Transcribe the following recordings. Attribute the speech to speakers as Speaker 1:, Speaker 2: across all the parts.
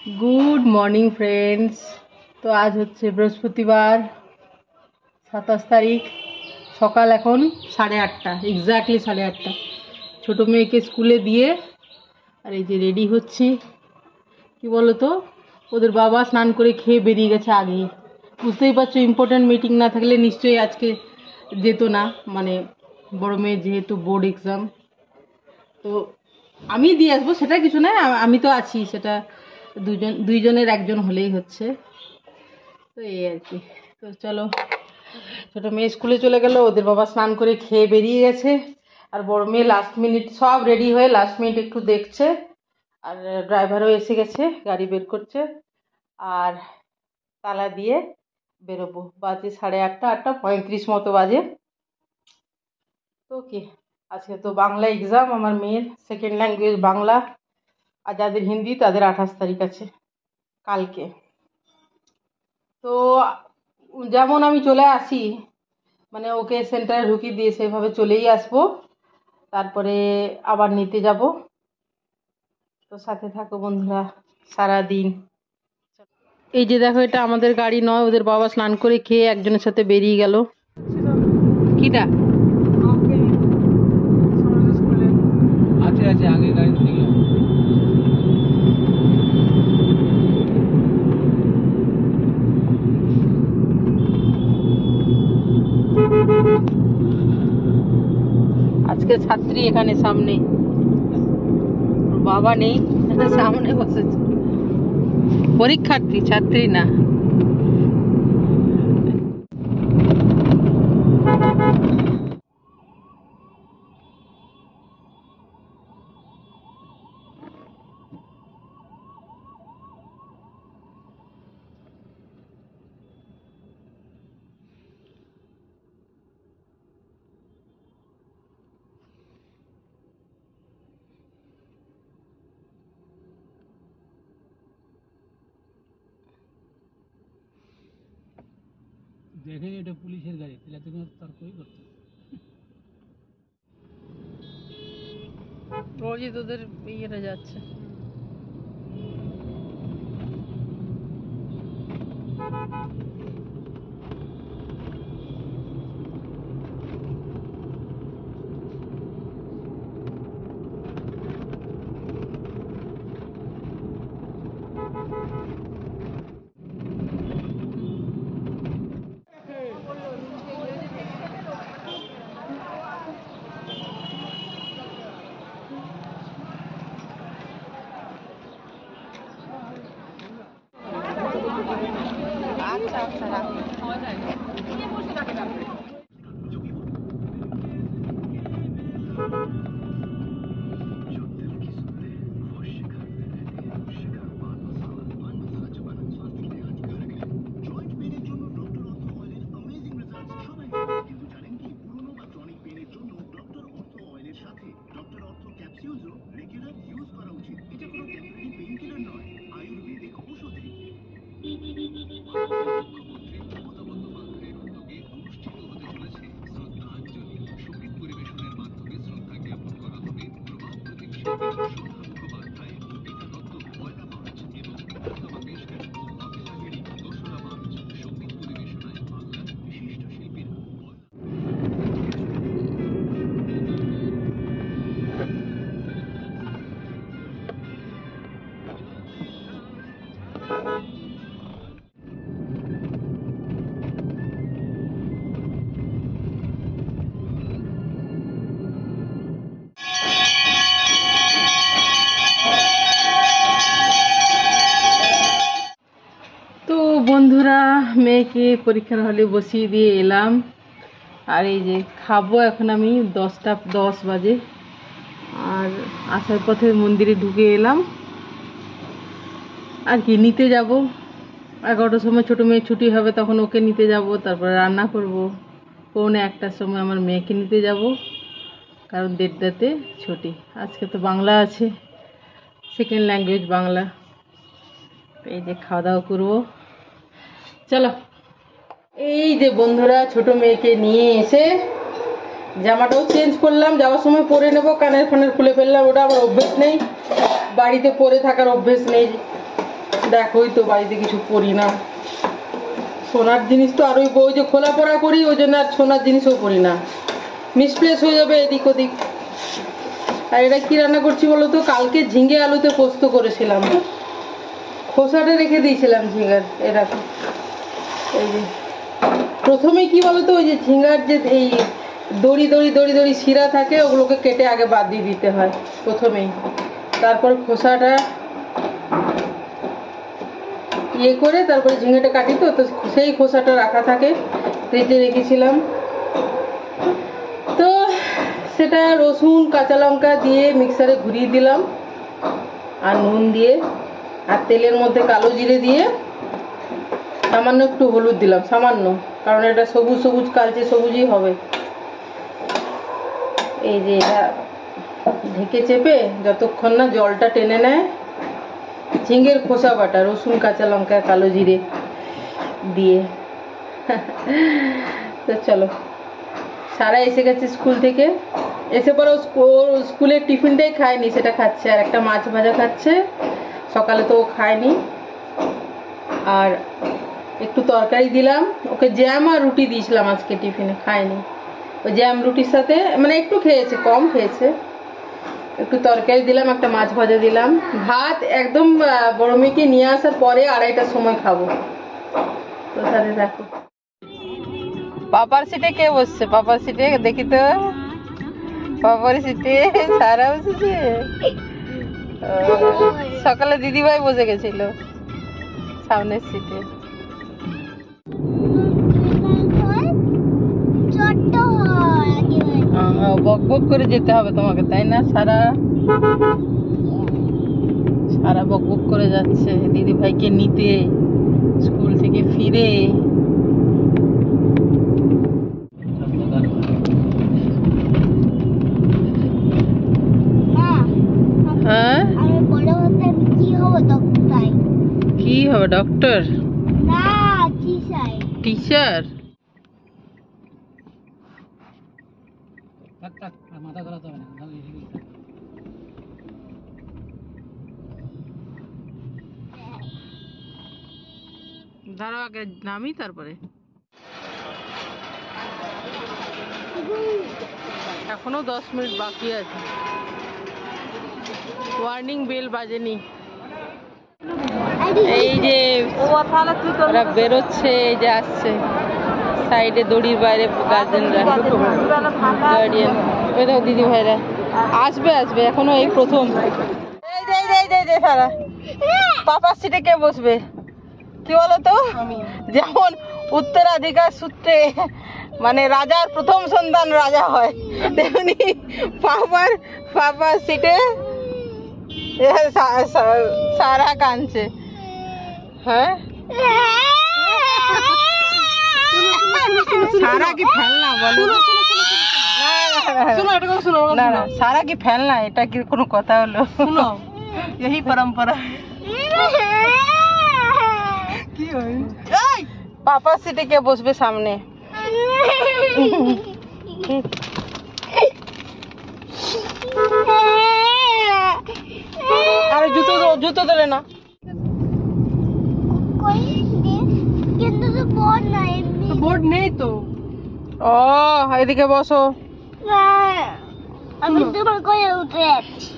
Speaker 1: Good morning friends. तो आज हे बृहस्पतिवार 27 तारीख सकाल एखन 8:30 एग्जैक्टली 8:30। छोटो मेये के स्कूले दिए और ये रेडी होच्छी कि बोलो तो ओদের बाबा स्नान करे खेয়ে बेरिये गेছে আগেই। বুঝতেই পারছো ইম্পর্টেন্ট মিটিং না থাকলে নিশ্চয়ই আজকে যেত না, মানে বড় মেয়ে যেহেতু বোর্ড এক্সাম। তো আমি দিয়ে আসবো সেটা কিছু না, আমি তো আছি, সেটা দুইজনের একজন হলেই হচ্ছে। তো এই আর কি। তো চলো, ছোটো মেয়ে স্কুলে চলে গেল, ওদের বাবা স্নান করে খেয়ে বেরিয়ে গেছে, আর বড় মেয়ে লাস্ট মিনিট সব রেডি হয়ে লাস্ট মিনিট একটু দেখছে, আর ড্রাইভারও এসে গেছে, গাড়ি বের করছে, আর তালা দিয়ে বেরোবো। বাজে 8:30, 8:35 মতো বাজে। তো কি আজকে তো বাংলা এক্সাম, আমার মেয়ের সেকেন্ড ল্যাঙ্গুয়েজ বাংলা, আর যাদের হিন্দি তাদের 28 তারিখ আছে কালকে। তো যেমন আমি চলে আসি, মানে ওকে সেন্টারে ঢুকিয়ে দিয়ে সেভাবে চলেই আসবো, তারপরে আবার নিতে যাব। তো সাথে থাকো বন্ধুরা সারা দিন। এই যে দেখো, এটা আমাদের গাড়ি নয়, ওদের বাবা স্নান করে খেয়ে একজনের সাথে বেরিয়ে গেল। কিটা আছে আগে গাড়ি থেকে। আজকে ছাত্রী এখানে সামনে, বাবা নেই, সামনে বসেছে। পরীক্ষার্থী, ছাত্রী না। দেখে এটা পুলিশের গাড়ি, তাহলে তো কোনো তর্কই করতে রোজই তোদের ইয়েটা যাচ্ছে। বন্ধুরা, মেয়েকে পরীক্ষার হলে বসিয়ে দিয়ে এলাম, আর এই যে খাবো এখন আমি। 10:10 বাজে, আর আসার পথে মন্দিরে ঢুকে এলাম, আর কি নিতে যাব 11টার সময়। ছোটো মেয়ে ছুটি হবে, তখন ওকে নিতে যাব, তারপর রান্না করব। 1:45টার সময় আমার মেয়েকে নিতে যাব, কারণ 1:30টাতে ছুটি। আজকে তো বাংলা আছে, সেকেন্ড ল্যাঙ্গুয়েজ বাংলা। এই যে খাওয়া দাওয়া করবো, চলো। এই যে বন্ধুরা, ছোট মেয়েকে নিয়ে এসে জামাটাও চেঞ্জ করলাম, যাওয়ার সময় পরে নেবো, কানের ফানের খুলে ফেললাম, ওটা আমার অভ্যেস নেই, বাড়িতে পরে থাকার অভ্যেস নেই। দেখোই তো বাড়িতে কিছু পরি না, সোনার জিনিস তো আর ওই যে খোলা পড়া করি, ওই জন্য আর সোনার জিনিসও পরি না, মিসপ্লেস হয়ে যাবে এদিক ওদিক। আর এটা কি রান্না করছি বলো তো, কালকে ঝিঙে আলুতে পোস্ত করেছিলাম, খোসাটা রেখে দিয়েছিলাম ঝিঙার। এরকম এই যে প্রথমে কি বলতো, ওই যে ঝিঙার যে এই দড়ি দড়ি দড়ি দড়ি শিরা থাকে, ওগুলোকে কেটে আগে বাদ দিয়ে দিতে হয় প্রথমেই, তারপর খোসাটা ইয়ে করে তারপরে ঝিঙেটা কাটি। তো সেই খোসাটা রাখা থাকে, ফ্রিজে রেখেছিলাম। তো সেটা রসুন কাঁচা লঙ্কা দিয়ে মিক্সারে ঘুরিয়ে দিলাম, আর নুন দিয়ে, আর তেলের মধ্যে কালো জিরে দিয়ে সামান্য একটু হলুদ দিলাম, সামান্য, কারণ এটা সবুজ সবুজ কালচে সবুজই হবে। এই যে এটা ঢেকে চেপে যতক্ষণ না জলটা টেনে নেয়, ঝিঙের খোসা বাটা, রসুন কাঁচা লঙ্কা কালো জিরে দিয়ে। তো চলো, সারা এসে গেছে স্কুল থেকে, এসে পরে স্কুলের টিফিনটাই খায়নি, সেটা খাচ্ছে, আর একটা মাছ ভাজা খাচ্ছে, সকালে তো ও খায়নি। আর একটু তরকারি দিলাম ওকে, জ্যাম আর রুটি দিয়েছিলাম আজকে টিফিনে, খায়নি। ওই জ্যাম রুটির সাথে মানে একটু খেয়েছে, কম খেয়েছে, একটু তরকারি দিলাম, একটা মাছ ভাজা দিলাম। ভাত একদম বড় মেয়েকে নিয়ে আসার পরে 2:30টার সময় খাবো। তো সাথে দেখো পাপার সিটে কে বসছে, পাপার সিটে দেখি তো, পাপার সিটে সারা বসেছে। সকালে দিদিভাই বসে গেছিল সামনের সিটে। বক বক করে যেতে হবে তোমাকে, তাই না? সারা সারা বক বক করে যাচ্ছে দিদি ভাইকে নিতে স্কুল থেকে ফিরে। হ্যাঁ, কি হবে? ডক্টর না টিচার। দাঁড়াও আগে নামি, তারপরে এখনো 10 মিনিট বাকি আছে, ওয়ার্নিং বেল বাজেনি। এই যে ওরা বেরোচ্ছে, এই যে আসছে সাইডে দড়ির বাইরে গার্জেনরা, গার্ডিয়ান। ওই দেখো দিদি ভাইরা আসবে আসবে, এখনো এই প্রথম। এই যে এই যে সারা পাপার সিটে কে বসবে কি বলতো, যেমন উত্তরাধিকার সূত্রে মানে রাজার প্রথম সন্তান রাজা হয়, তেমনি পাপার সিটে সারা কাঁদছে। হ্যাঁ, সারা কি ফেলনা বলো? না না, সারা কি ফেলনা? এটা কি কোনো কথা হলো? শুনো, यही परंपरा। কি হয়? পাপা সিটে কে বসবে সামনে? আরে জুতো দিলে না, বোর্ড নেই তো। ও এদিকে বসো, আমি তোমার কোলে উঠে যাচ্ছি।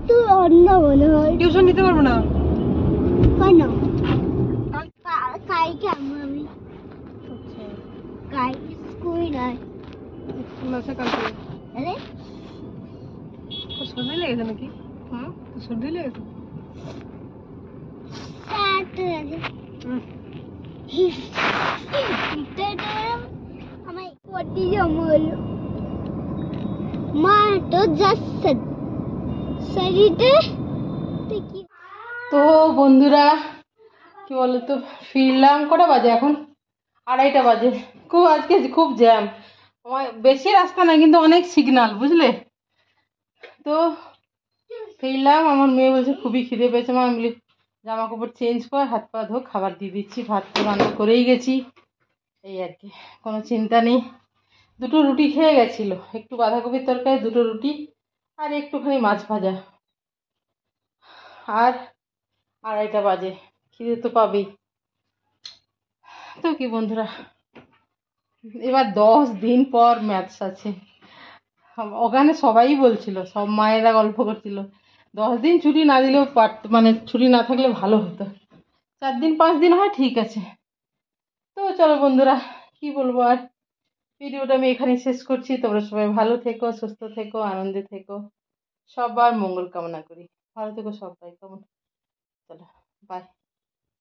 Speaker 1: তুই অন্য মনে হয় টিউশন নিতে পারবো না কেন? কালকে আমি কাল স্কুল নাই, স্কুল আছে কালকে। আরে সর্দি লেগেছে নাকি? হ্যাঁ, সর্দি লেগেছে। আমার পটি জমল মা তো যাচ্ছে শরীরে। তো বন্ধুরা কি বলতো, ফিরলাম কটা বাজে এখন? 2:30টা বাজে। আজকে খুব জ্যাম, বেশি রাস্তা না কিন্তু অনেক সিগন্যাল, বুঝলে? তো ফিরলাম, আমার মেয়ে বলছে খুবই খিদে পেয়েছে মা। আমি বলি জামা কাপড় চেঞ্জ কর, হাত পা ধো, খাবার দিয়ে দিচ্ছি, ভাত তো রান্না করেই গেছি, এই আর কি, কোনো চিন্তা নেই। দুটো রুটি খেয়ে গেছিল, একটু বাঁধাকপির তরকারি, দুটো রুটি আর একটুখানি মাছ ভাজা। আর 2:30 বাজে, খিদে তো পাবেই। তো কি বন্ধুরা, এবার 10 দিন পর ম্যাথস আছে। ওখানে সবাই বলছিল, সব মায়েরা গল্প করছিল 10 দিন ছুটি না দিলেও মানে ছুটি না থাকলে ভালো হতো। 4 দিন 5 দিন হয় ঠিক আছে। তো চলো বন্ধুরা, কি বলবো আর, ভিডিওটা আমি এখানে শেষ করছি। তোমরা সবাই ভালো থেকো, সুস্থ থেকো, আনন্দে থেকো, সবার মঙ্গল কামনা করি। ভালো থেকো সবাই, কেমন? চলো, বাই।